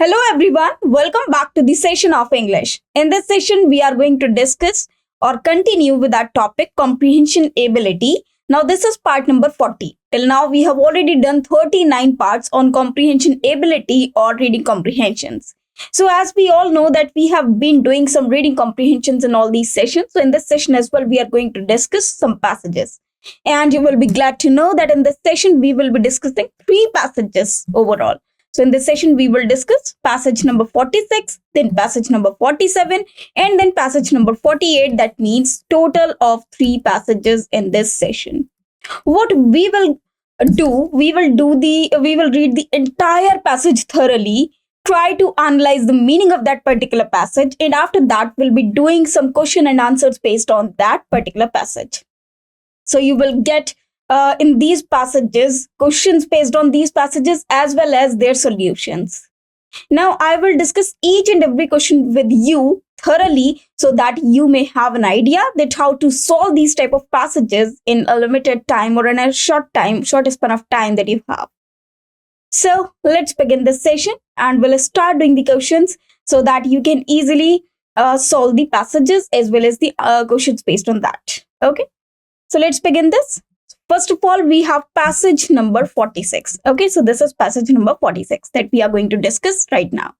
Hello everyone, welcome back to the session of English. In this session, we are going to discuss or continue with our topic comprehension ability. Now, this is part number 40. Till now, we have already done 39 parts on comprehension ability or reading comprehensions. So, as we all know that we have been doing some reading comprehensions in all these sessions. So, in this session as well, we are going to discuss some passages. And you will be glad to know that in this session, we will be discussing 3 passages overall. So in this session, we will discuss passage number 46, then passage number 47, and then passage number 48. That means total of 3 passages in this session. What we will do, we will read the entire passage thoroughly, try to analyze the meaning of that particular passage, and after that, we'll be doing some question and answers based on that particular passage. So you will get in these passages, questions based on these passages as well as their solutions. Now, I will discuss each and every question with you thoroughly so that you may have an idea that how to solve these type of passages in a limited time or in a short span of time that you have. So let's begin this session and we'll start doing the questions so that you can easily solve the passages as well as the questions based on that. Okay, so let's begin this. First of all, we have passage number 46. Okay, so this is passage number 46 that we are going to discuss right now.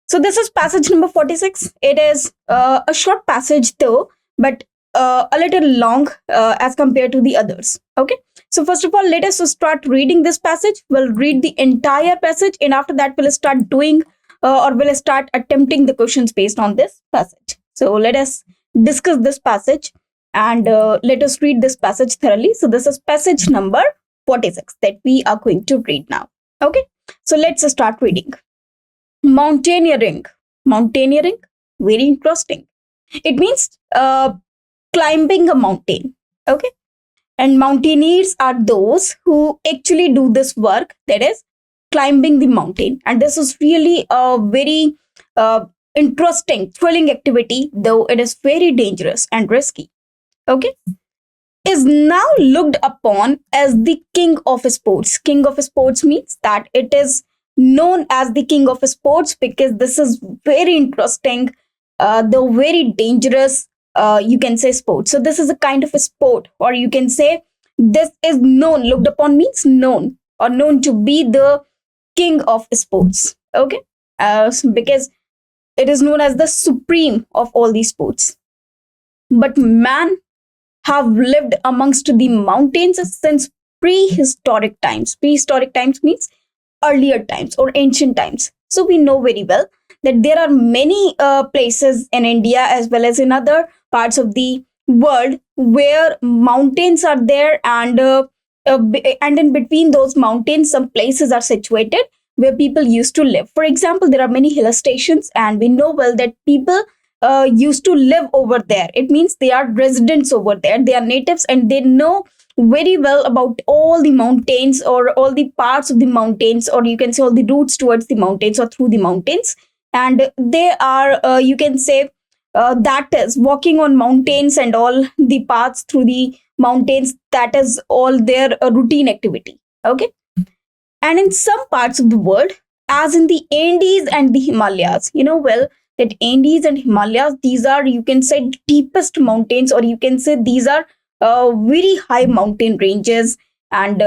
So this is passage number 46. It is a short passage though, but a little long as compared to the others. Okay, so first of all, let us start reading this passage. We'll read the entire passage and after that we'll start doing or we'll start attempting the questions based on this passage. So let us discuss this passage. And let us read this passage thoroughly. So this is passage number 46 that we are going to read now. Okay, so let's start reading. Mountaineering. Mountaineering, very interesting. It means climbing a mountain. Okay, and mountaineers are those who actually do this work, that is climbing the mountain. And this is really a very interesting, thrilling activity, though it is very dangerous and risky. Okay, is now looked upon as the king of sports. King of sports means that it is known as the king of sports because this is very interesting, though very dangerous, you can say sport. So this is a kind of a sport, or you can say this is known, looked upon means known or known to be the king of sports. Okay, because it is known as the supreme of all these sports. But man have lived amongst the mountains since prehistoric times. Prehistoric times means earlier times or ancient times. So we know very well that there are many places in India as well as in other parts of the world where mountains are there, and in between those mountains some places are situated where people used to live. For example, there are many hill stations and we know well that people used to live over there. It means they are residents over there. They are natives and they know very well about all the mountains or all the parts of the mountains, or you can say all the routes towards the mountains or through the mountains. And they are, you can say, that is walking on mountains and all the paths through the mountains. That is all their routine activity. Okay. And in some parts of the world, as in the Andes and the Himalayas, you know well, that Andes and Himalayas, these are, you can say, deepest mountains, or you can say these are very high mountain ranges, and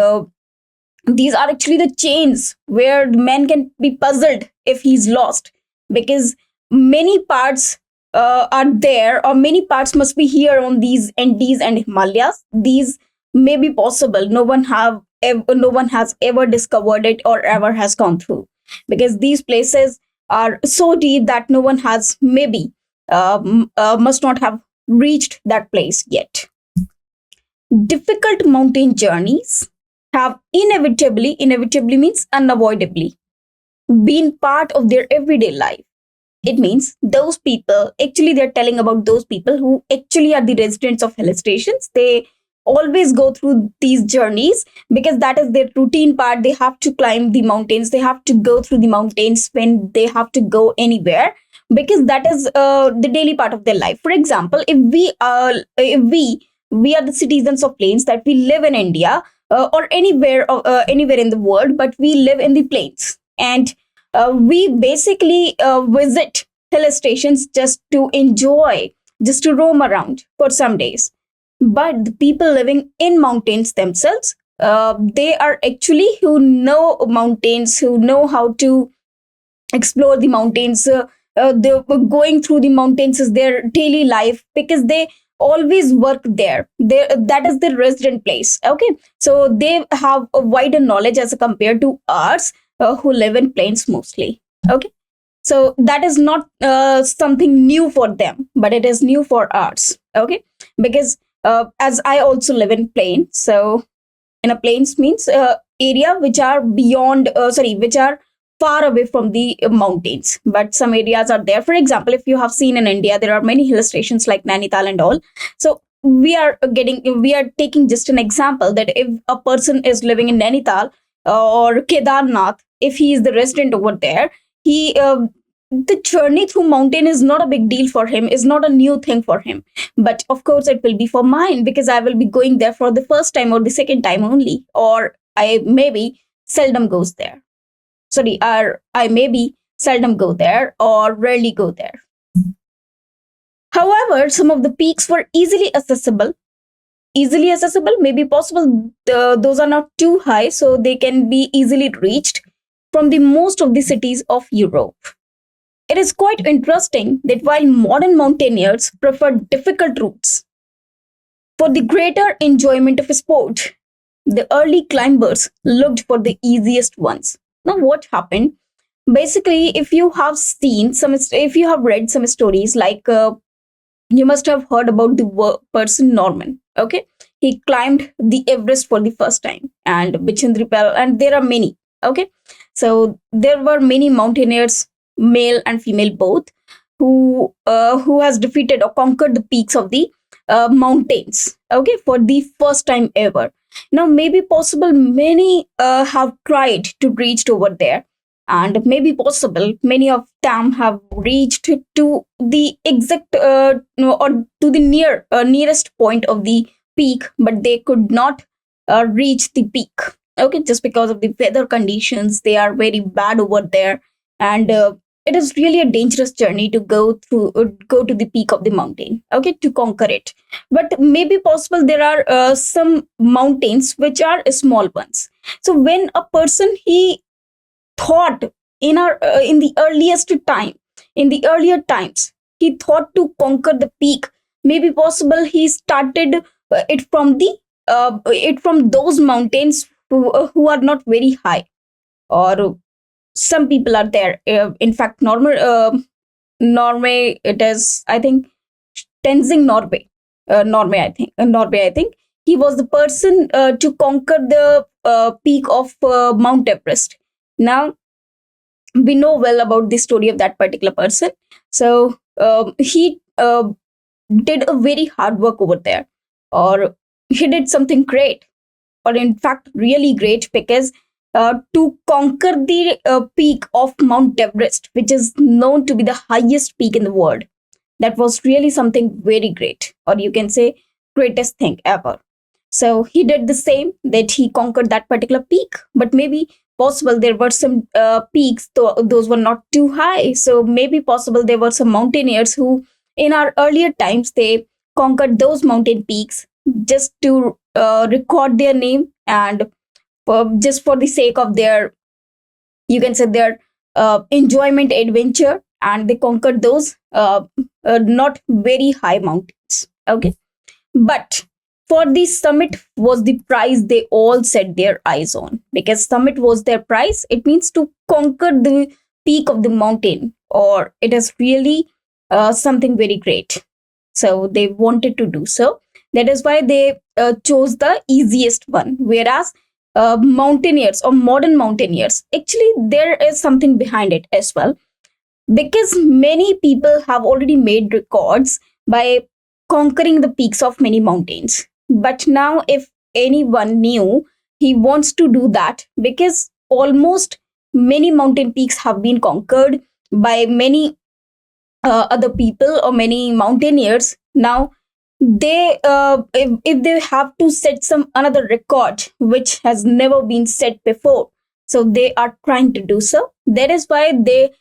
these are actually the chains where the man can be puzzled if he's lost, because many parts are there, or many parts must be here on these Andes and Himalayas. These may be possible. No one has ever discovered it or ever has gone through, because these places are so deep that no one has maybe must not have reached that place yet. Difficult mountain journeys have inevitably means unavoidably, been part of their everyday life. It means those people, actually they're telling about those people who actually are the residents of hill stations. They always go through these journeys because that is their routine part. They have to climb the mountains. They have to go through the mountains when they have to go anywhere, because that is the daily part of their life. For example, if we are the citizens of plains, that we live in India or anywhere in the world, but we live in the plains, and we basically visit hill stations just to enjoy, just to roam around for some days. But the people living in mountains themselves, they are actually who know mountains, who know how to explore the mountains. They going through the mountains is their daily life because they always work there. That is their resident place. Okay, so they have a wider knowledge as compared to us who live in plains mostly. Okay, so that is not something new for them, but it is new for us. Okay, because as I also live in plain, so in a plains means area which are beyond sorry, which are far away from the mountains, but some areas are there. For example, if you have seen in India, there are many hill stations like Nainital and all. So we are taking just an example that if a person is living in Nainital or Kedarnath, if he is the resident over there, he the journey through mountain is not a big deal for him, is not a new thing for him. But of course it will be for mine, because I will be going there for the first time or the second time only, or I maybe seldom goes there. Sorry, or I maybe seldom go there or rarely go there. However, some of the peaks were easily accessible. Easily accessible, maybe possible. Those are not too high, so they can be easily reached from the most of the cities of Europe. It is quite interesting that while modern mountaineers prefer difficult routes for the greater enjoyment of a sport, the early climbers looked for the easiest ones. Now, what happened? Basically, if you have seen some, if you have read some stories, like you must have heard about the person Norman. Okay, he climbed the Everest for the first time, and Bichendri, and there are many. Okay, so there were many mountaineers, male and female both, who has defeated or conquered the peaks of the mountains. Okay, for the first time ever. Now, maybe possible many have tried to reach over there, and maybe possible many of them have reached to the exact or to the nearest point of the peak, but they could not reach the peak. Okay, just because of the weather conditions, they are very bad over there, and it is really a dangerous journey to go to the peak of the mountain. Okay, to conquer it. But maybe possible there are some mountains which are small ones. So when a person he thought in the earliest time, in the earlier times, he thought to conquer the peak, maybe possible he started it from those mountains who are not very high, or some people are there. In fact, Norway, it is, I think, Tenzing Norway. Norway, I think. He was the person to conquer the peak of Mount Everest. Now, we know well about the story of that particular person. So, he did a very hard work over there, or he did something great, or in fact, really great, because to conquer the peak of Mount Everest, which is known to be the highest peak in the world, that was really something very great, or you can say greatest thing ever. So he did the same, that he conquered that particular peak. But maybe possible there were some peaks, those were not too high. So maybe possible there were some mountaineers who, in our earlier times, they conquered those mountain peaks just to record their name, and just for the sake of their, you can say, their enjoyment adventure, and they conquered those not very high mountains. Okay, but for the summit was the prize they all set their eyes on, because summit was their prize. It means to conquer the peak of the mountain, or it is really something very great. So they wanted to do so. That is why they chose the easiest one. Whereas mountaineers or modern mountaineers, actually there is something behind it as well, because many people have already made records by conquering the peaks of many mountains. But now, if anyone new, he wants to do that, because almost many mountain peaks have been conquered by many other people or many mountaineers. Now, they if they have to set some another record which has never been set before, So they are trying to do so. That is why they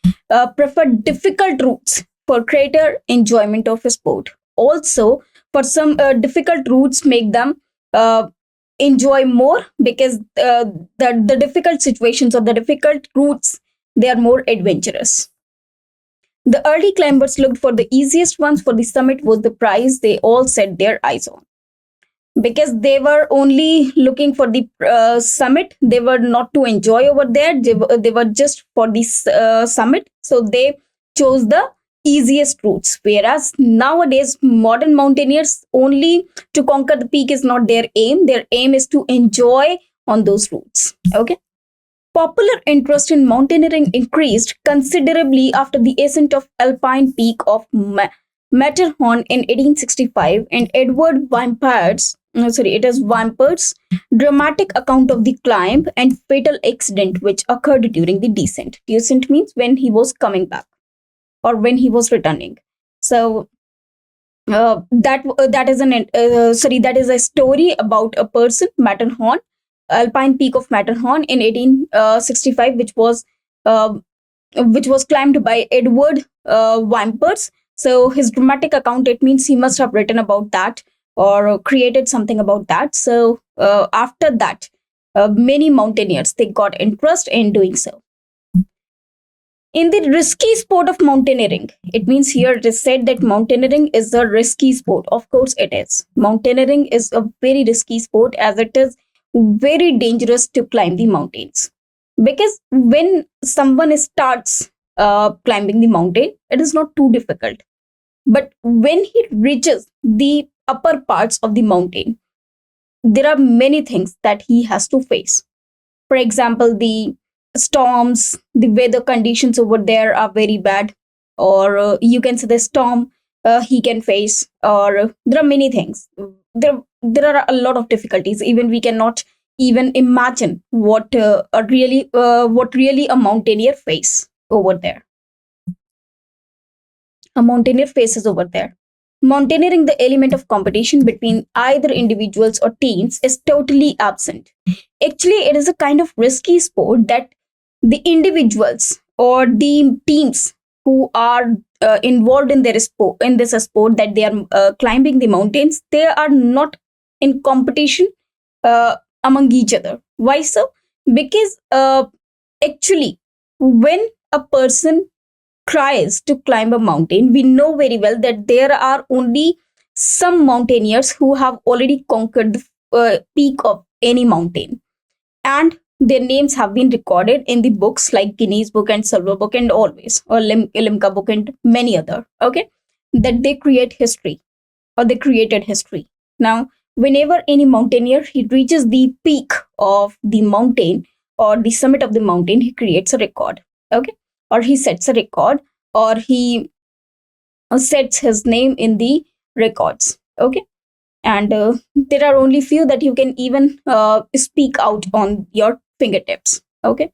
prefer difficult routes for greater enjoyment of a sport. Also, for some difficult routes make them enjoy more, because the difficult situations or the difficult routes, they are more adventurous. The early climbers looked for the easiest ones, for the summit was the prize they all set their eyes on. Because they were only looking for the summit, they were not to enjoy over there, they were just for this summit, so they chose the easiest routes. Whereas nowadays modern mountaineers, only to conquer the peak is not their aim is to enjoy on those routes. Okay. Popular interest in mountaineering increased considerably after the ascent of alpine peak of Matterhorn in 1865, and Edward Wimper's dramatic account of the climb and fatal accident which occurred during the descent. Descent means when he was coming back or when he was returning. So that is a story about a person, Matterhorn, alpine peak of Matterhorn in 1865, which was climbed by Edward Wimpers. So his dramatic account, it means he must have written about that or created something about that. So after that, many mountaineers, they got interest in doing so. In the risky sport of mountaineering, it means here it is said that mountaineering is a risky sport. Of course it is. Mountaineering is a very risky sport, as it is very dangerous to climb the mountains. Because when someone starts climbing the mountain, it is not too difficult. But when he reaches the upper parts of the mountain, there are many things that he has to face. For example, the storms, the weather conditions over there are very bad, or you can say the storm he can face, or there are many things. There are a lot of difficulties. Even we cannot even imagine what really a mountaineer face over there. A mountaineer faces over there. Mountaineering, the element of competition between either individuals or teams, is totally absent. Actually, it is a kind of risky sport that the individuals or the teams who are involved in this sport, that they are climbing the mountains, they are not in competition among each other. Why so? Because actually, when a person tries to climb a mountain, we know very well that there are only some mountaineers who have already conquered the peak of any mountain, and their names have been recorded in the books like Guinness Book and Silver Book and always, or Limca Book and many other. Okay, that they create history, or they created history. Now, whenever any mountaineer he reaches the peak of the mountain or the summit of the mountain, he creates a record. Okay, or he sets a record, or he sets his name in the records. Okay, and there are only few that you can even speak out on your fingertips. Okay,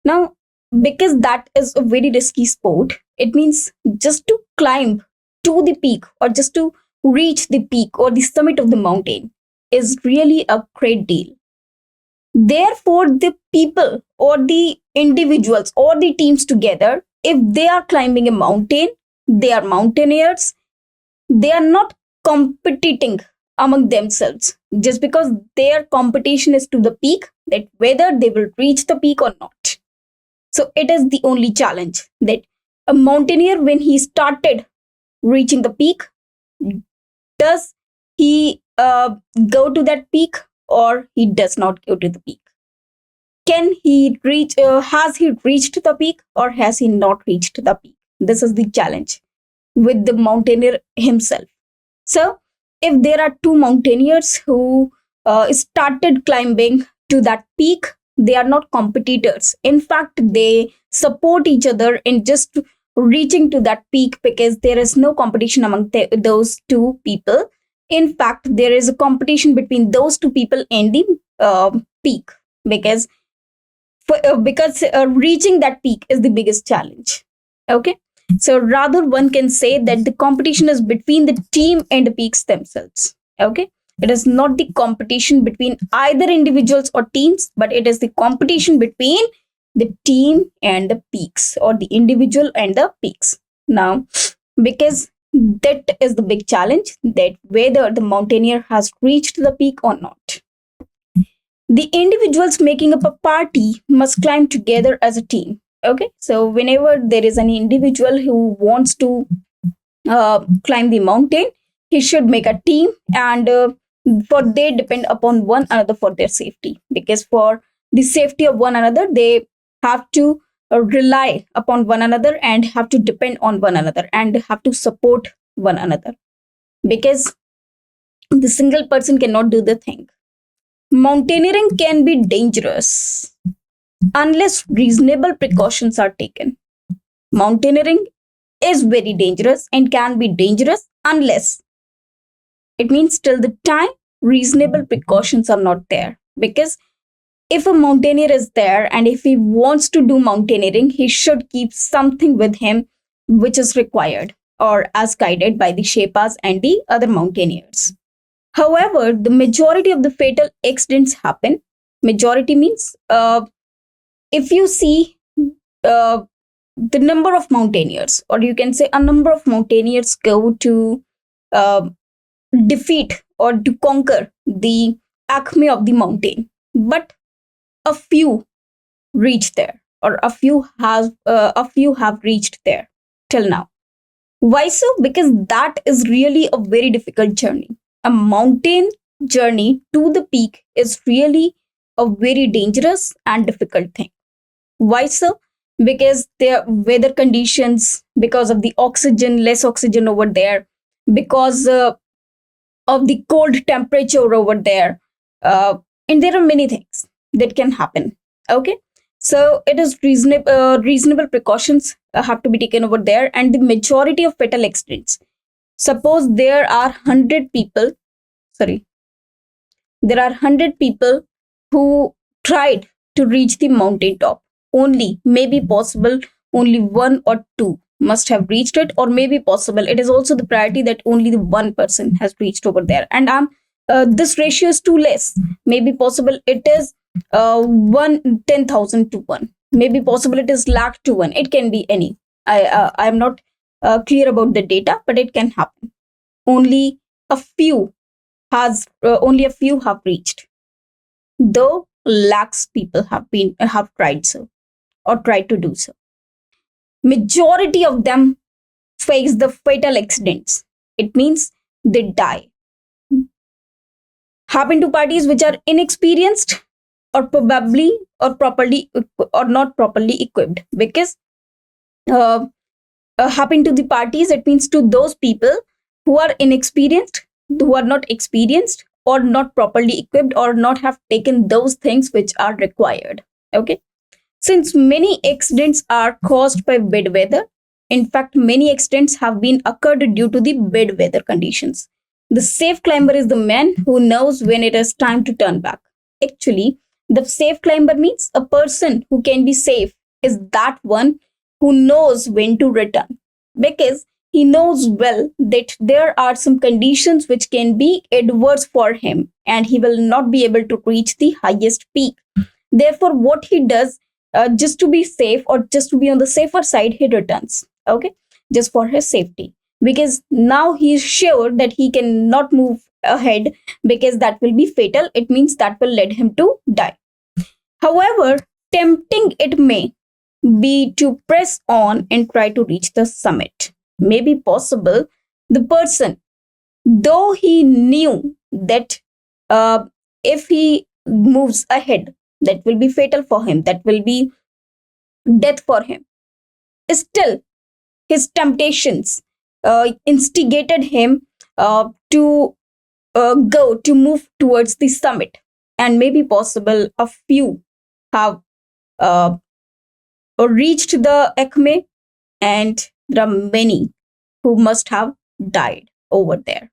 now, because that is a very risky sport, it means just to climb to the peak, or just to reach the peak or the summit of the mountain, is really a great deal. Therefore, the people or the individuals or the teams together, if they are climbing a mountain, they are mountaineers, they are not competing among themselves just because their competition is to the peak, that whether they will reach the peak or not. So it is the only challenge, that a mountaineer, when he started reaching the peak, does he go to that peak, or he does not go to the peak? Can he reach? Has he reached the peak, or has he not reached the peak? This is the challenge with the mountaineer himself. So, if there are two mountaineers who started climbing to that peak, they are not competitors. In fact, they support each other in just reaching to that peak, because there is no competition among those two people. In fact, there is a competition between those two people and the peak, because reaching that peak is the biggest challenge. Okay, so rather one can say that the competition is between the team and the peaks themselves. Okay, It is not the competition between either individuals or teams, but it is the competition between the team and the peaks, or the individual and the peaks. Now, because that is the big challenge, that whether the mountaineer has reached the peak or not. The individuals making up a party must climb together as a team. Okay, so whenever there is an individual who wants to climb the mountain, he should make a team, and for they depend upon one another for their safety, because for the safety of one another they have to rely upon one another and have to depend on one another and have to support one another, because the single person cannot do the thing. Mountaineering can be dangerous unless reasonable precautions are taken. Mountaineering is very dangerous and can be dangerous unless, it means till the time reasonable precautions are not there. Because if a mountaineer is there and if he wants to do mountaineering, he should keep something with him which is required or as guided by the Sherpas and the other mountaineers. However, the majority of the fatal accidents happen. Majority means if you see the number of mountaineers, or you can say a number of mountaineers go to defeat or to conquer the acme of the mountain, but a few reach there, or a few have reached there till now. Why so? Because that is really a very difficult journey. A mountain journey to the peak is really a very dangerous and difficult thing. Why so? Because their weather conditions, because of the oxygen, less oxygen over there, because of the cold temperature over there, and there are many things that can happen. Okay, so it is reasonable precautions have to be taken over there, and the majority of fatal accidents. Suppose there are 100 people, sorry, there are 100 people who tried to reach the mountain top. Only, maybe possible, only one or two must have reached it, or maybe possible. It is also the priority that only the one person has reached over there. And this ratio is too less. Maybe possible it is 10,000 to 1. Maybe possible it is lakh to 1. It can be any. I am not clear about the data, but it can happen. Only a few have reached, though lakhs people have tried so, or tried to do so. Majority of them face the fatal accidents. It means they die. Happen to parties which are inexperienced, or probably or properly or not properly equipped. Because happen to the parties, it means to those people who are inexperienced, who are not experienced, or not properly equipped, or not have taken those things which are required. Okay, since many accidents are caused by bad weather, in fact many accidents have been occurred due to the bad weather conditions. The safe climber is the man who knows when it is time to turn back. Actually, the safe climber means a person who can be safe is that one who knows when to return, because he knows well that there are some conditions which can be adverse for him and he will not be able to reach the highest peak. Therefore, what he does, just to be safe or just to be on the safer side, he returns. Okay, just for his safety, because now he is sure that he cannot move ahead, because that will be fatal. It means that will lead him to die. However, tempting it may be to press on and try to reach the summit. May be possible the person, though he knew that if he moves ahead, that will be fatal for him, that will be death for him, still his temptations instigated him to move towards the summit. And maybe possible a few have reached the acme, and there are many who must have died over there.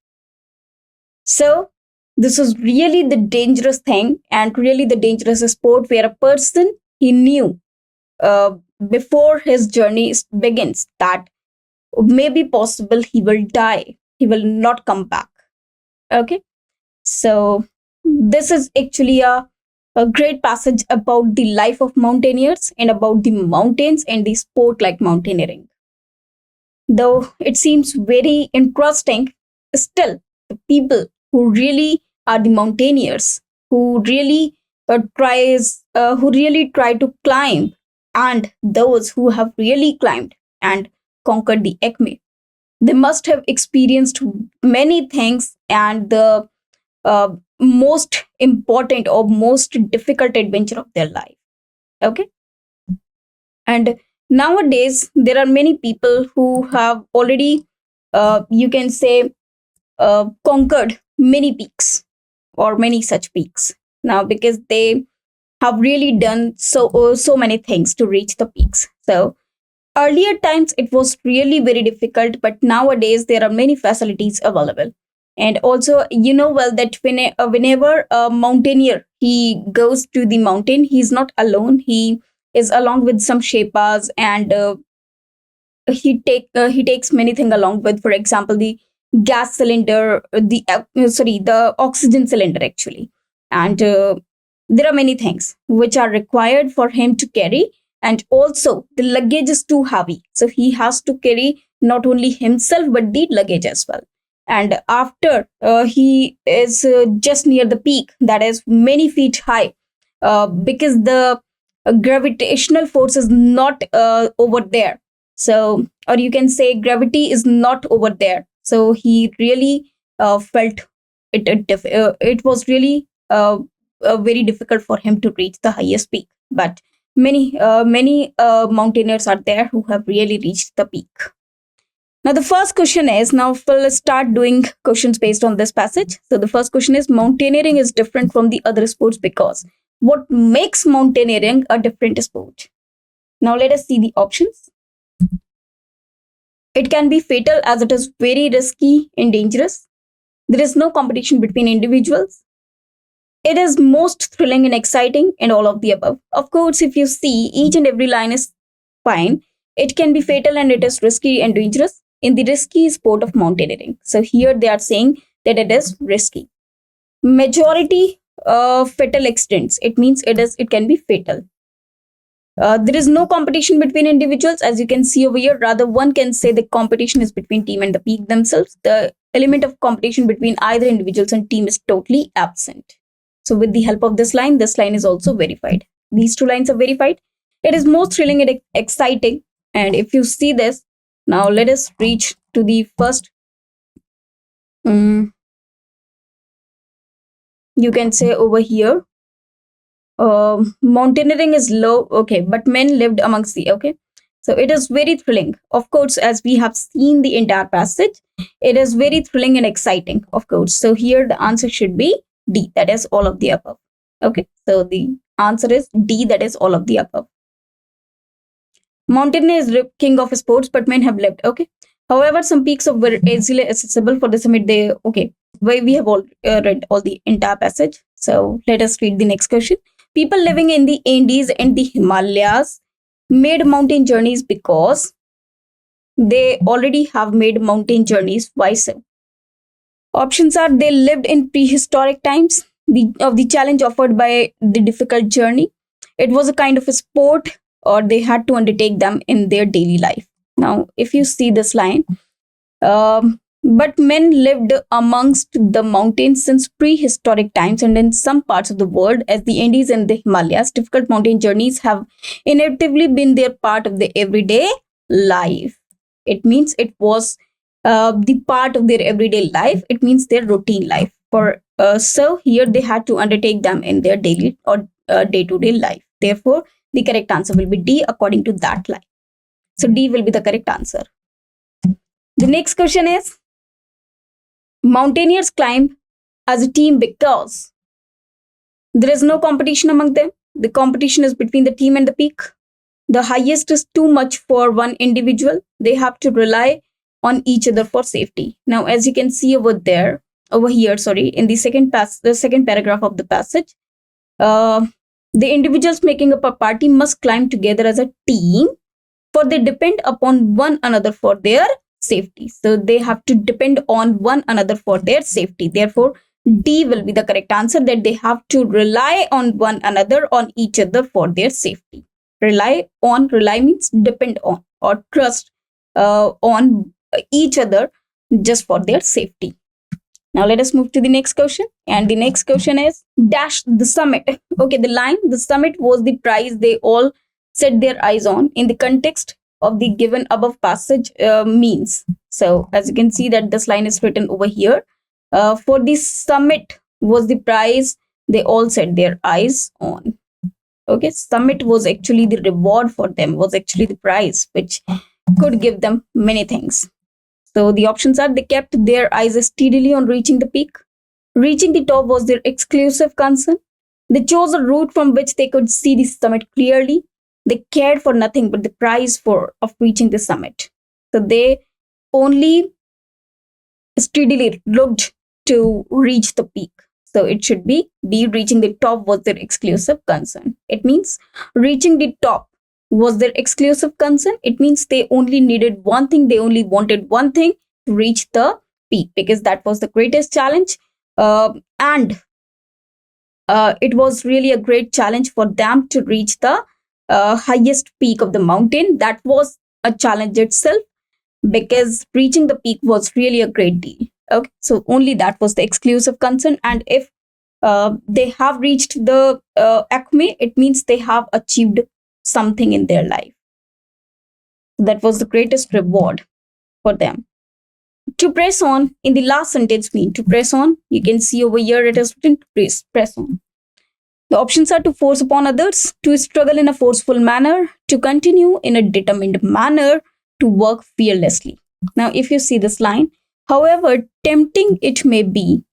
So this is really the dangerous thing, and really the dangerous sport, where a person, he knew before his journey begins that maybe possible he will die, he will not come back. Okay, So this is actually a great passage about the life of mountaineers and about the mountains and the sport like mountaineering. Though it seems very interesting, still the people who really are the mountaineers, who really try to climb, and those who have really climbed and conquered the acme, they must have experienced many things, and the most important or most difficult adventure of their life. Okay. And nowadays there are many people who have already, you can say, conquered many peaks or many such peaks now, because they have really done so many things to reach the peaks. So earlier times it was really very difficult, but nowadays there are many facilities available. And also, you know well that whenever a mountaineer he goes to the mountain, he's not alone. He is along with some shepas, and he takes many things along with, for example, the gas cylinder, the oxygen cylinder actually. And there are many things which are required for him to carry, and also the luggage is too heavy, so he has to carry not only himself but the luggage as well. And after he is just near the peak that is many feet high, because the gravitational force is not over there, so, or you can say gravity is not over there, so he really felt it was really very difficult for him to reach the highest peak. But many mountaineers are there who have really reached the peak. Now the first question is, now we'll start doing questions based on this passage. So the first question is, mountaineering is different from the other sports because what makes mountaineering a different sport? Now let us see the options. It can be fatal as it is very risky and dangerous. There is no competition between individuals. It is most thrilling and exciting, and all of the above. Of course, if you see, each and every line is fine. It can be fatal and it is risky and dangerous in the risky sport of mountaineering. So here they are saying that it is risky. Majority fatal accidents. It means it can be fatal. There is no competition between individuals, as you can see over here. Rather, one can say the competition is between team and the peak themselves. The element of competition between either individuals and team is totally absent. So with the help of this line is also verified. These two lines are verified. It is most thrilling and exciting. And if you see this, now let us reach to the first. You can say over here, mountaineering is low, okay, but men lived amongst the, okay. So it is very thrilling. Of course, as we have seen the entire passage, it is very thrilling and exciting, of course. So here the answer should be D, that is all of the above. Okay, so the answer is D, that is all of the above. Mountain is the king of sports, but men have lived. Okay. However, some peaks are very easily accessible for the summit. They, okay. We have all read all the entire passage. So let us read the next question. People living in the Andes and the Himalayas made mountain journeys because they already have made mountain journeys. Why so? Options are, they lived in prehistoric times. The challenge offered by the difficult journey. It was a kind of a sport, or they had to undertake them in their daily life. Now, if you see this line, but men lived amongst the mountains since prehistoric times, and in some parts of the world, as the Andes and the Himalayas, difficult mountain journeys have inevitably been their part of the everyday life. It means it was the part of their everyday life. It means their routine life. So here they had to undertake them in their daily or day-to-day life. Therefore, the correct answer will be D according to that line. So D will be the correct answer. The next question is, mountaineers climb as a team because there is no competition among them. The competition is between the team and the peak. The highest is too much for one individual. They have to rely on each other for safety. Now, as you can see over here, in the second paragraph of the passage, the individuals making up a party must climb together as a team, for they depend upon one another for their safety. So they have to depend on one another for their safety. Therefore, D will be the correct answer, that they have to rely on one another, on each other for their safety. Rely means depend on or trust on each other just for their safety. Now let us move to the next question. And the next question is dash the summit. Okay, the line, the summit was the prize they all set their eyes on in the context of the given above passage means. So as you can see that this line is written over here. For the summit was the prize they all set their eyes on. Okay, summit was actually the reward for them, was actually the prize which could give them many things. So the options are: they kept their eyes steadily on reaching the peak. Reaching the top was their exclusive concern. They chose a route from which they could see the summit clearly. They cared for nothing but the prize of reaching the summit. So they only steadily looked to reach the peak. So it should be D, reaching the top was their exclusive concern. It means reaching the top was their exclusive concern. It means they only needed one thing, they only wanted one thing, to reach the peak, because that was the greatest challenge. And it was really a great challenge for them to reach the highest peak of the mountain. That was a challenge itself, because reaching the peak was really a great deal. Okay, so only that was the exclusive concern. And if they have reached the acme, it means they have achieved something in their life. That was the greatest reward for them. To press on, in the last sentence mean to press on. You can see over here it is written to press on. The options are: to force upon others, to struggle in a forceful manner, to continue in a determined manner, to work fearlessly. Now, if you see this line, however tempting it may be,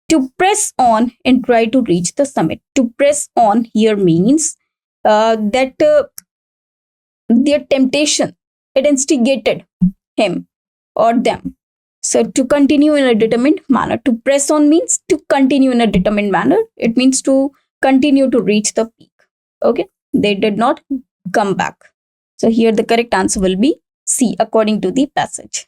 to press on and try to reach the summit. To press on here means that their temptation, it instigated him or them. So to continue in a determined manner. To press on means to continue in a determined manner. It means to continue to reach the peak. Okay, they did not come back. So here the correct answer will be C, according to the passage.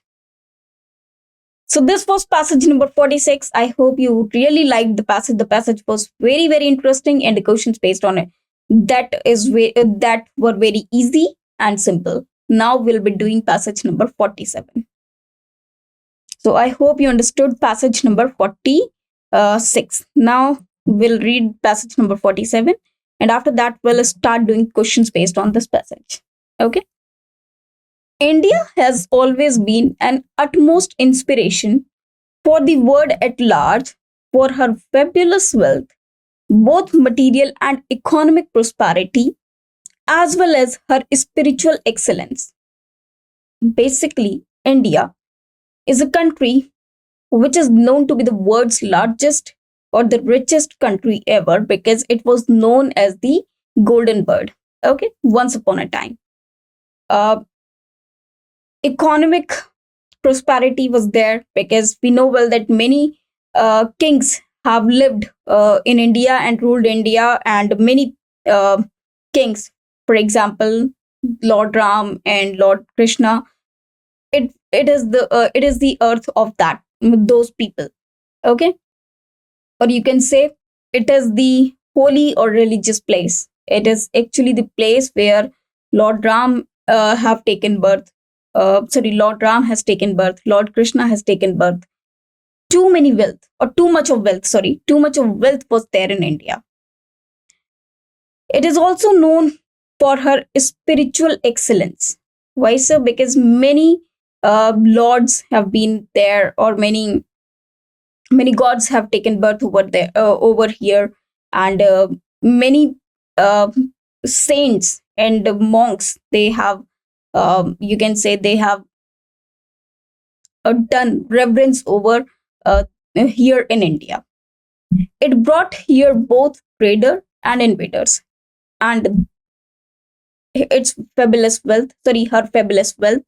So this was passage number 46. I hope you really liked the passage. The passage was very, very interesting, and the questions based on it that were very easy and simple. Now we'll be doing passage number 47. So I hope you understood passage number 46. Now we'll read passage number 47, and after that we'll start doing questions based on this passage. Okay. India has always been an utmost inspiration for the world at large for her fabulous wealth, both material and economic prosperity, as well as her spiritual excellence. Basically, India is a country which is known to be the world's largest or the richest country ever, because it was known as the Golden Bird. Okay, once upon a time. Economic prosperity was there, because we know well that many kings have lived in India and ruled India, and many kings, for example, Lord Ram and Lord Krishna, it is the earth of those people. Okay, or you can say it is the holy or religious place. It is actually the place where Lord Ram have taken birth. Lord Ram has taken birth, Lord Krishna has taken birth. Too much of wealth was there in India. It is also known for her spiritual excellence. Why so? Because many lords have been there, or many gods have taken birth over here, and many saints and monks, they have you can say they have done reverence over here in India. It brought here both trader and invaders, and her fabulous wealth,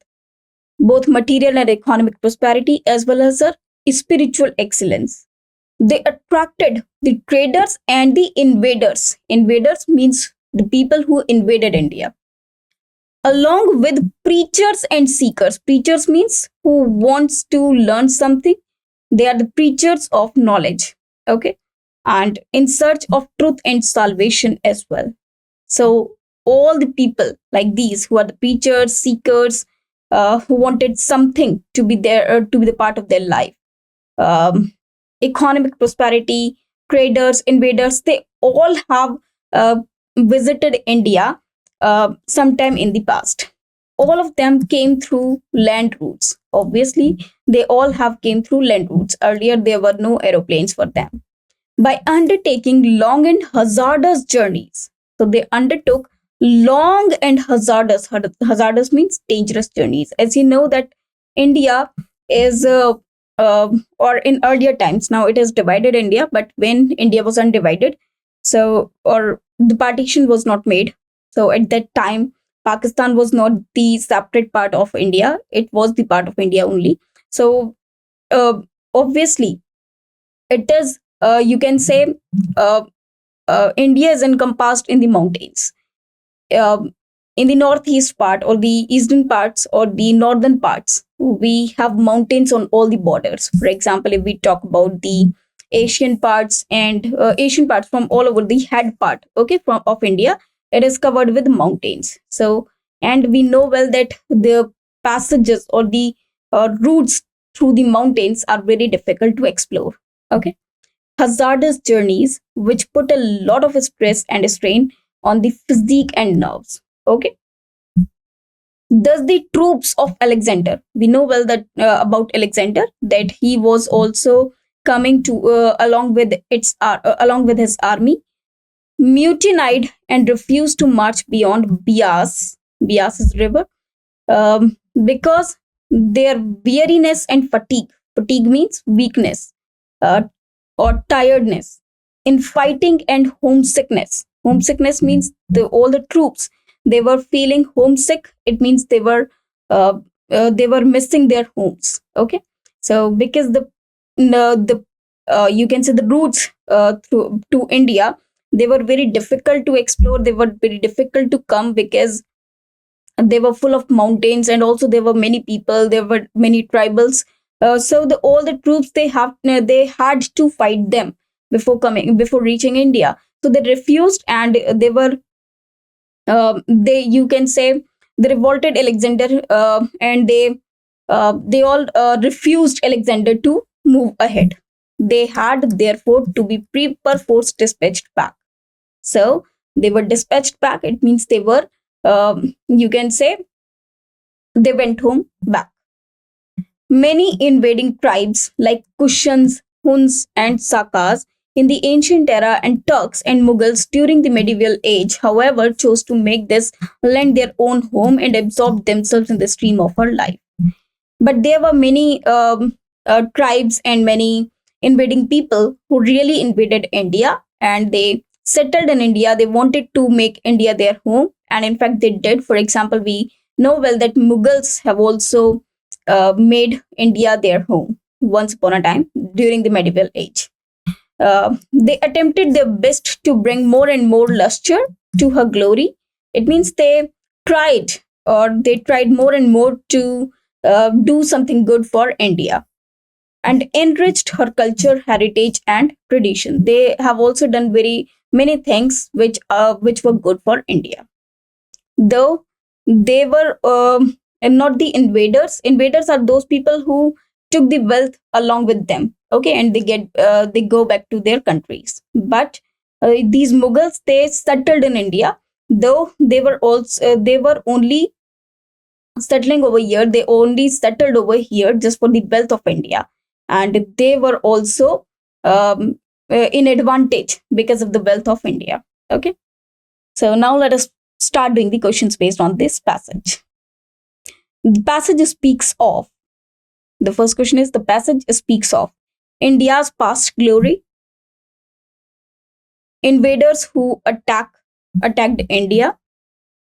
both material and economic prosperity, as well as her spiritual excellence. They attracted the traders and the invaders. Invaders means the people who invaded India, along with preachers and seekers. Preachers means who wants to learn something. They are the preachers of knowledge. Okay, and in search of truth and salvation as well. So all the people like these who are the preachers, seekers, who wanted something to be there, to be the part of their life, um, economic prosperity, traders, invaders, they all have uh, visited India sometime in the past. All of them came through land routes. Obviously, they all have came through land routes. Earlier, there were no aeroplanes for them. By undertaking long and hazardous journeys, so they undertook long and hazardous means dangerous journeys. As you know that India is or in earlier times, now it is divided India, but when India was undivided, so or the partition was not made, so at that time Pakistan was not the separate part of India, it was the part of India only. So uh, obviously it is, you can say, uh, India is encompassed in the mountains. Um, in the northeast part or the eastern parts or the northern parts, we have mountains on all the borders. For example, if we talk about the Asian parts and Asian parts from all over the head part, okay, from of India, it is covered with mountains. So, and we know well that the passages or the routes through the mountains are very difficult to explore. Okay, hazardous journeys which put a lot of stress and strain on the physique and nerves. Okay, thus the troops of Alexander, we know well that about Alexander, that he was also coming to along with his army, mutinied and refused to march beyond Bias's river, because their weariness and fatigue means weakness, uh, or tiredness in fighting, and homesickness means all the troops, they were feeling homesick. It means uh, they were missing their homes. Okay, so because the you can say the routes through to India, they were very difficult to explore, they were very difficult to come because they were full of mountains, and also there were many people, there were many tribals. So the all the troops, they had to fight them before reaching India. So they refused, and they were they, you can say, they revolted Alexander, and they all refused Alexander to move ahead. They had therefore to be perforce dispatched back. So they were dispatched back. It means they were, you can say, they went home back. Many invading tribes like Kushans, Huns, and Sakas in the ancient era, and Turks and Mughals during the medieval age, however, chose to make this land their own home and absorb themselves in the stream of our life. But there were many tribes and many invading people who really invaded India, and they settled in India. They wanted to make India their home, and in fact, they did. For example, we know well that Mughals have also made India their home once upon a time during the medieval age. They attempted their best to bring more and more luster to her glory. It means tried they tried more and more to do something good for India and enriched her culture, heritage, and tradition. They have also done very many things which were good for India. Though they were and not the invaders. Invaders are those people who took the wealth along with them. Okay, and they go back to their countries. But these Mughals, they settled in India. Though they were only settling over here. They only settled over here just for the wealth of India, and they were also in advantage because of the wealth of India. Okay, so now let us start doing the questions based on this passage. The passage speaks of, the first question is, the passage speaks of India's past glory, invaders who attacked India,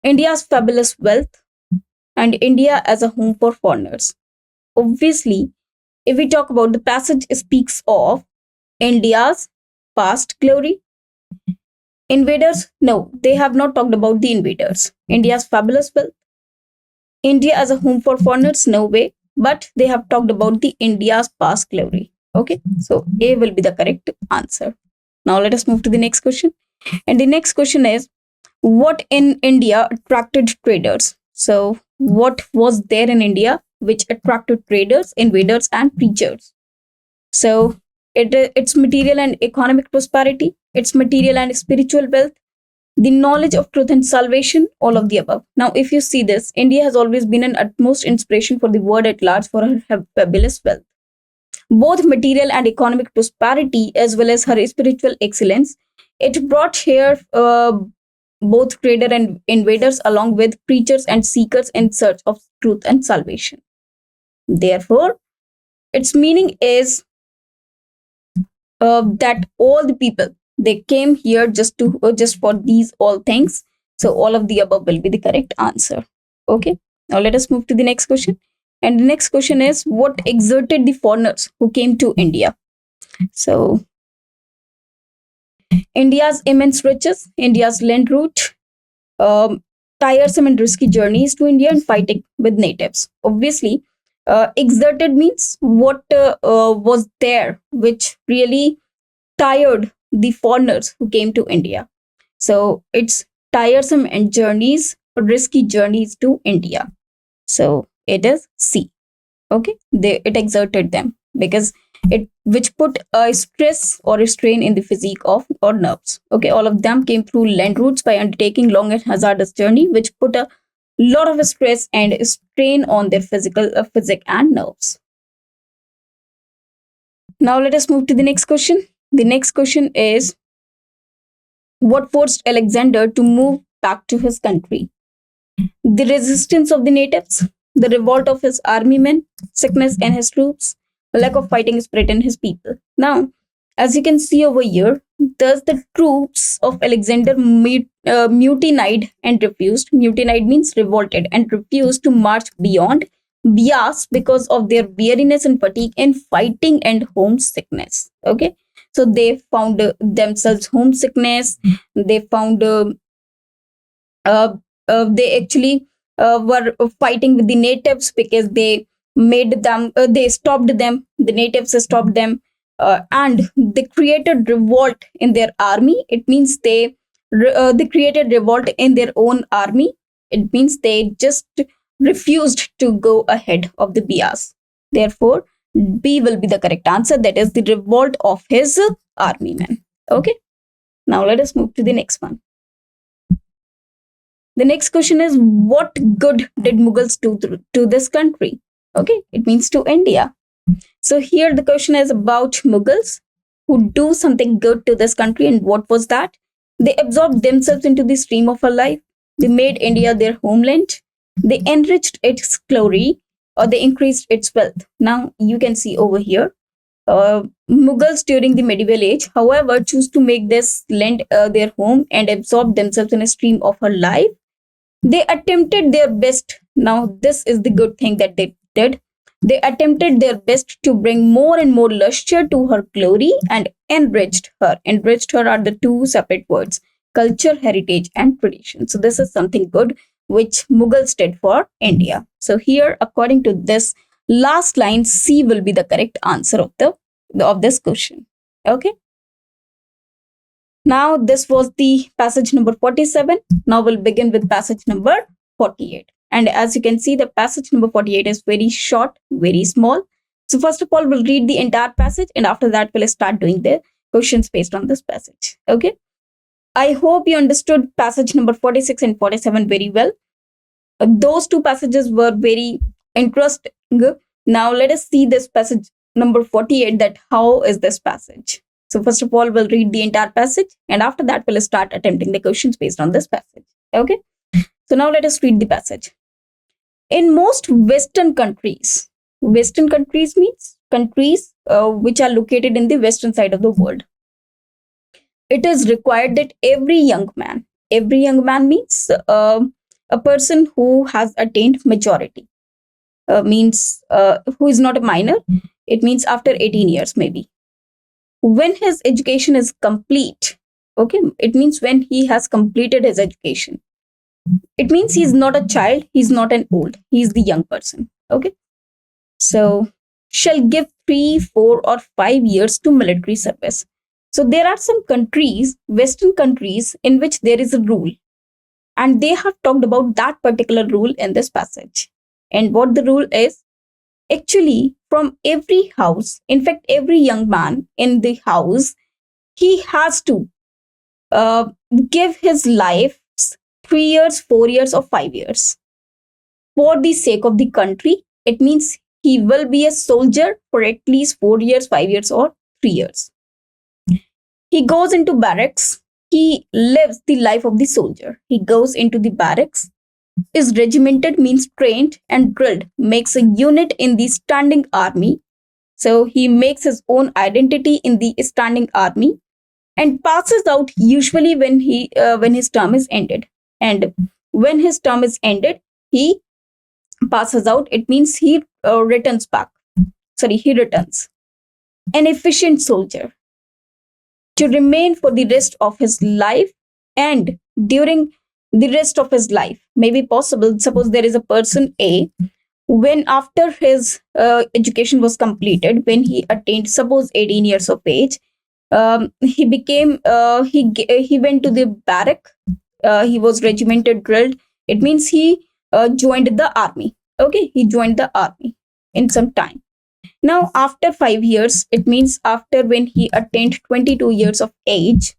India's fabulous wealth, and India as a home for foreigners. Obviously, if we talk about, the passage speaks of India's past glory, invaders, no, they have not talked about the invaders. India's fabulous wealth, India as a home for foreigners, no way, but they have talked about the India's past glory. Okay, so A will be the correct answer. Now let us move to the next question. And the next question is, what in India attracted traders? So what was there in India which attracted traders, invaders, and preachers? So it's material and economic prosperity, it's material and spiritual wealth, the knowledge of truth and salvation, all of the above. Now, if you see this, India has always been an utmost inspiration for the world at large for her fabulous wealth. Both material and economic prosperity, as well as her spiritual excellence, it brought here both trader and invaders along with preachers and seekers in search of truth and salvation. Therefore, its meaning is that all the people, they came here just for these all things. So all of the above will be the correct answer. Okay, now let us move to the next question. And the next question is, what exerted the foreigners who came to India? So India's immense riches, India's land route, um, tiresome and risky journeys to India, and fighting with natives. Obviously, exerted means what was there which really tired the foreigners who came to India. So it's tiresome and journeys, risky journeys to India. So it is C. Okay, it exerted them because it which put a stress or a strain in the physique of or nerves. Okay, all of them came through land routes by undertaking long and hazardous journey, which put a lot of stress and strain on their physique and nerves. Now let us move to the next question. The next question is, what forced Alexander to move back to his country? The resistance of the natives, the revolt of his army men, sickness in his troops, lack of fighting spirit in his people. Now, as you can see over here, thus the troops of Alexander mutinied and refused. Mutinied means revolted and refused to march beyond Bias because of their weariness and fatigue in fighting and homesickness. Okay, so they found themselves homesickness. They found they actually were fighting with the natives because they made them they stopped them, the natives stopped them, and they created revolt in their army. It means they created revolt in their own army. It means they just refused to go ahead of the Bias. Therefore, B will be the correct answer, that is the revolt of his army men. Okay, now let us move to the next one. The next question is, what good did Mughals do to this country? Okay, it means to India. So here the question is about Mughals who do something good to this country. And what was that? They absorbed themselves into the stream of our life. They made India their homeland. They enriched its glory, or they increased its wealth. Now you can see over here, Mughals during the medieval age, however, choose to make this land their home and absorb themselves in a stream of her life. They attempted their best. Now, this is the good thing that they did. They attempted their best to bring more and more luster to her glory and enriched her. Enriched her are the two separate words: culture, heritage, and tradition. So, this is something good which Mughals did for India. So, here, according to this last line, C will be the correct answer of this question. Okay. Now, this was the passage number 47. Now, we'll begin with passage number 48. And as you can see, the passage number 48 is very short, very small. So, first of all, we'll read the entire passage, and after that, we'll start doing the questions based on this passage. Okay. I hope you understood passage number 46 and 47 very well. Those two passages were very interesting. Now, let us see this passage number 48, that how is this passage? So first of all, we'll read the entire passage, and after that, we'll start attempting the questions based on this passage. Okay. So now let us read the passage. In most Western countries means countries which are located in the western side of the world, it is required that every young man means a person who has attained majority, means who is not a minor. It means after 18 years maybe. When his education is complete, okay, it means when he has completed his education. It means he's not a child, he's not an old, he's the young person. Okay. So shall give 3, 4, or 5 years to military service. So there are some countries, Western countries, in which there is a rule, and they have talked about that particular rule in this passage. And what the rule is, actually, from every house, in fact, every young man in the house, he has to uh, give his life 3 years, 4 years, or 5 years for the sake of the country. It means he will be a soldier for at least 4 years, 5 years, or 3 years. He goes into barracks. He lives the life of the soldier. He goes into the barracks, is regimented, means trained and drilled, makes a unit in the standing army. So he makes his own identity in the standing army and passes out usually when his term is ended. And when his term is ended, he passes out. It means he returns back. Sorry, he returns an efficient soldier to remain for the rest of his life. And during the rest of his life may be possible, suppose there is a person A, when after his education was completed, when he attained suppose 18 years of age, he became he went to the barrack. He was regimented, drilled. It means he joined the army. Okay, he joined the army in some time. Now, after 5 years, it means after when he attained 22 years of age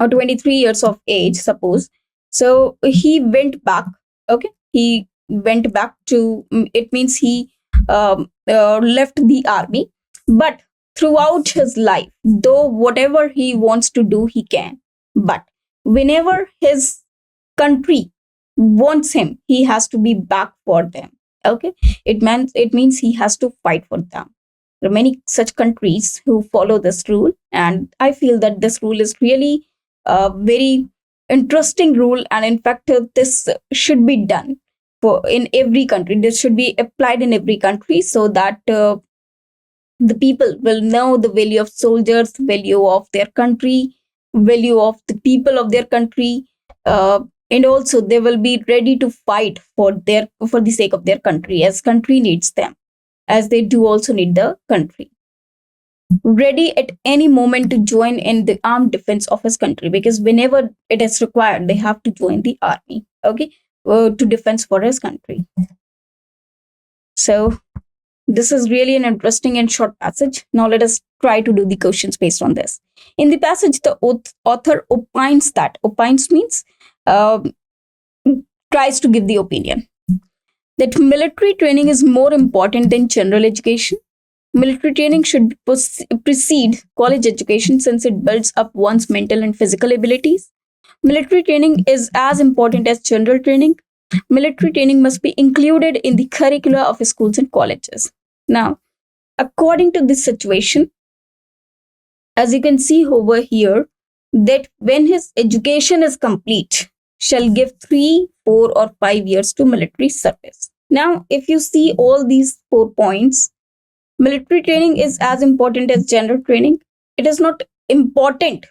or 23 years of age, suppose. So he went back. Okay, he went back to, it means he left the army. But throughout his life, though whatever he wants to do, he can. But whenever his country wants him, he has to be back for them. Okay, it means he has to fight for them. There are many such countries who follow this rule, and I feel that this rule is really a very interesting rule. And in fact, this should be done for in every country. This should be applied in every country so that the people will know the value of soldiers, value of their country, value of the people of their country, and also they will be ready to fight for the sake of their country, as country needs them, as they do also need the country. Ready at any moment to join in the armed defense of his country, because whenever it is required, they have to join the army. Okay, to defense for his country. So this is really an interesting and short passage. Now let us try to do the questions based on this. In the passage, the author opines that, opines means tries to give the opinion, that military training is more important than general education. Military training should precede college education since it builds up one's mental and physical abilities. Military training is as important as general training. Military training must be included in the curricula of schools and colleges. Now, according to this situation, as you can see over here, that when his education is complete, shall give 3, 4, or 5 years to military service. Now, if you see all these 4 points, military training is as important as general training. It is not important,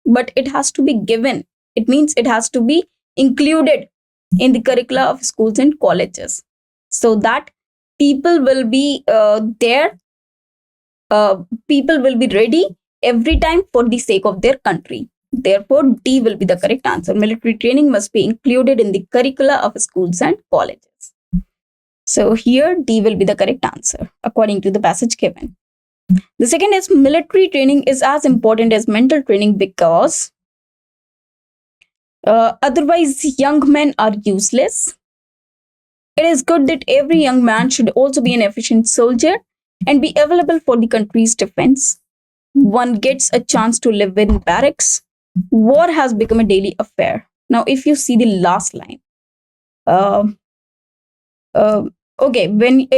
but it has to be given. It means it has to be included in the curricula of schools and colleges, so that people will be there. People will be ready every time for the sake of their country. Therefore, D will be the correct answer. Military training must be included in the curricula of schools and colleges. So here D will be the correct answer according to the passage given. The second is military training is as important as mental training because otherwise young men are useless. It is good that every young man should also be an efficient soldier and be available for the country's defense. One gets a chance to live in barracks. War has become a daily affair. Now, if you see the last line, okay,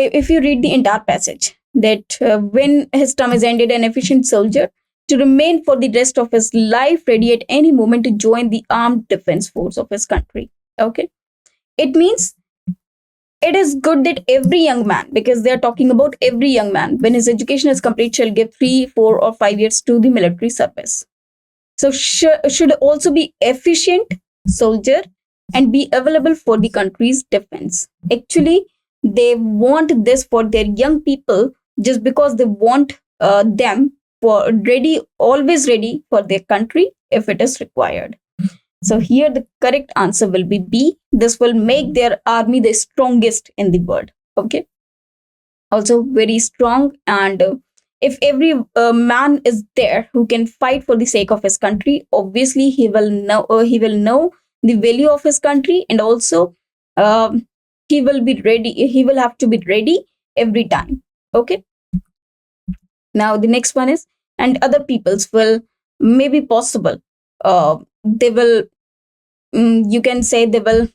if you read the entire passage, that when his term is ended, an efficient soldier to remain for the rest of his life, ready at any moment to join the armed defense force of his country. Okay, it means it is good that every young man, because they are talking about every young man, when his education is complete, shall give 3, 4, or 5 years to the military service. So should also be efficient soldier and be available for the country's defense. Actually, they want this for their young people just because they want them for ready, always ready for their country if it is required. So here the correct answer will be B. This will make their army the strongest in the world. Okay. Also very strong, and if every man is there who can fight for the sake of his country, obviously he will know the value of his country, and also he will be ready. He will have to be ready every time. Okay. Now the next one is, and other peoples will maybe possible. They will, you can say, they will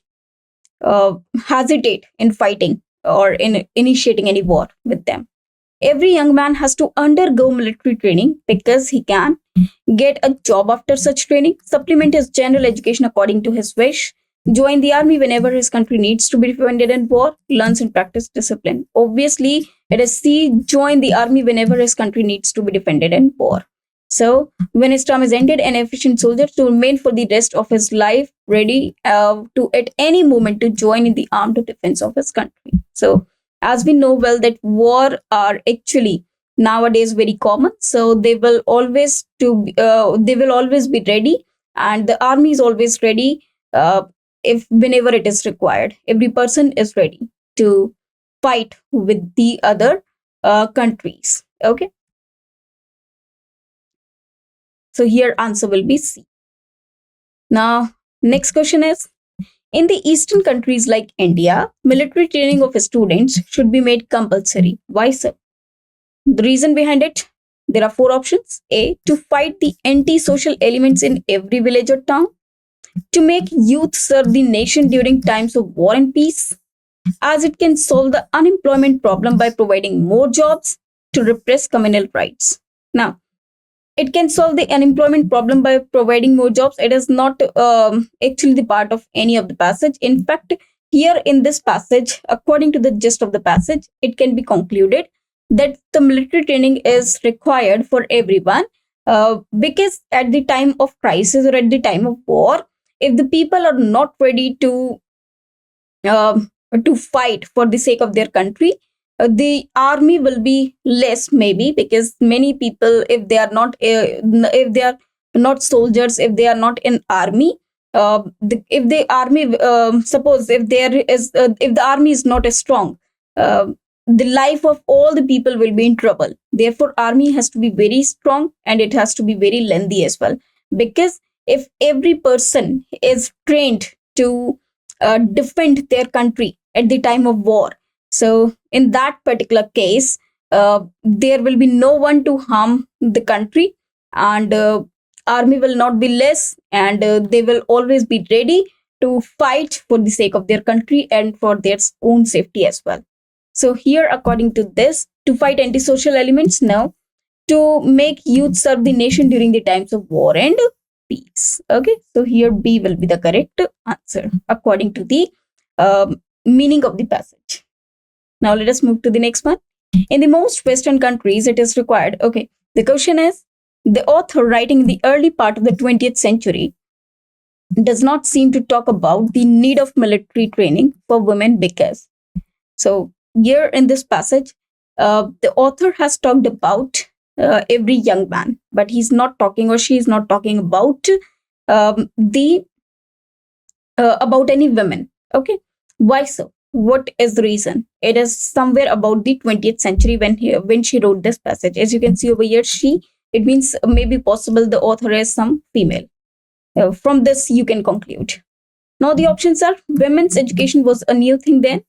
hesitate in fighting or in initiating any war with them. Every young man has to undergo military training because he can get a job after such training, supplement his general education according to his wish, join the army whenever his country needs to be defended in war, learns and practice discipline. Obviously, it is C, join the army whenever his country needs to be defended in war. So, when his term is ended, an efficient soldier to remain for the rest of his life ready to at any moment to join in the armed defense of his country. So, as we know well that war are actually nowadays very common, so they will always be ready, and the army is always ready if whenever it is required. Every person is ready to fight with the other countries. Okay. So here answer will be C. Now, next question is, in the Eastern countries like India, military training of students should be made compulsory. Why so? The reason behind it, there are four options. A, to fight the anti-social elements in every village or town. To make youth serve the nation during times of war and peace, as it can solve the unemployment problem by providing more jobs. To repress communal rights. Now, it can solve the unemployment problem by providing more jobs. It is not actually the part of any of the passage. In fact, here in this passage, according to the gist of the passage, it can be concluded that the military training is required for everyone, because at the time of crisis or at the time of war, if the people are not ready uh, to fight for the sake of their country, the army will be less, maybe, because many people, if they are not soldiers, if they are not in army, if the army suppose if the army is not as strong, uh, the life of all the people will be in trouble. Therefore, army has to be very strong, and it has to be very lengthy as well, because if every person is trained to defend their country at the time of war, so in that particular case, there will be no one to harm the country, and army will not be less, and they will always be ready to fight for the sake of their country and for their own safety as well. So here, according to this, to fight antisocial elements, now to make youth serve the nation during the times of war and peace. Okay, so here B will be the correct answer according to the meaning of the passage. Now let us move to the next one. In the most Western countries, it is required. Okay, the question is, the author writing in the early part of the 20th century does not seem to talk about the need of military training for women because. So here in this passage, the author has talked about every young man, but he's not talking, or she is not talking about the about any women. Okay, why so? What is the reason? It is somewhere about the 20th century when she wrote this passage. As you can see over here, it means maybe possible the author is some female. From this, you can conclude. Now the options are: women's education was a new thing then.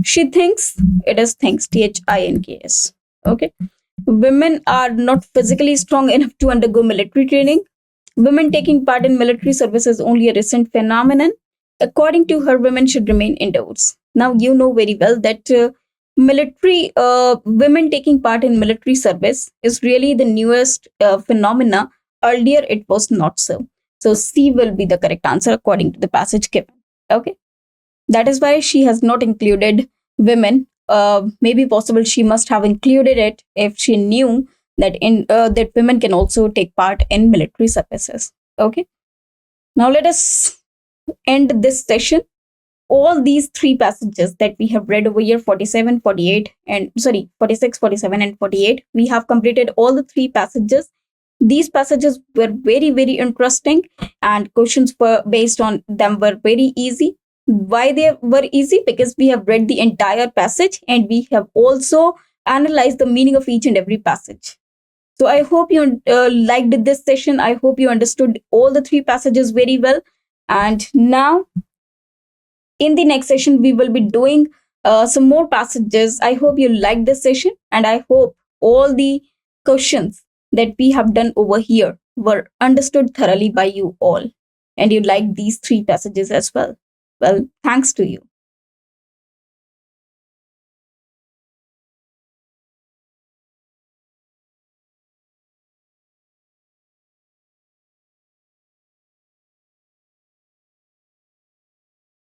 She thinks, it is thinks, THINKS. Okay. Women are not physically strong enough to undergo military training. Women taking part in military service is only a recent phenomenon. According to her, women should remain indoors. Now, you know very well that women taking part in military service is really the newest phenomena. Earlier, it was not so. So, C will be the correct answer according to the passage given. Okay. That is why she has not included women. Maybe possible she must have included it if she knew that that women can also take part in military services. Okay. Now let us end this session. all these three passages that we have read over here, 47, 48, and 46, 47, and 48, we have completed all the three passages. These passages were very, very interesting, and questions were based on them were very easy. Why they were easy? Because we have read the entire passage and we have also analyzed the meaning of each and every passage. So I hope you liked this session. I hope you understood all the three passages very well. And now, in the next session, we will be doing some more passages. I hope you liked this session, and I hope all the questions that we have done over here were understood thoroughly by you all, and you liked these three passages as well. Well, thanks to you.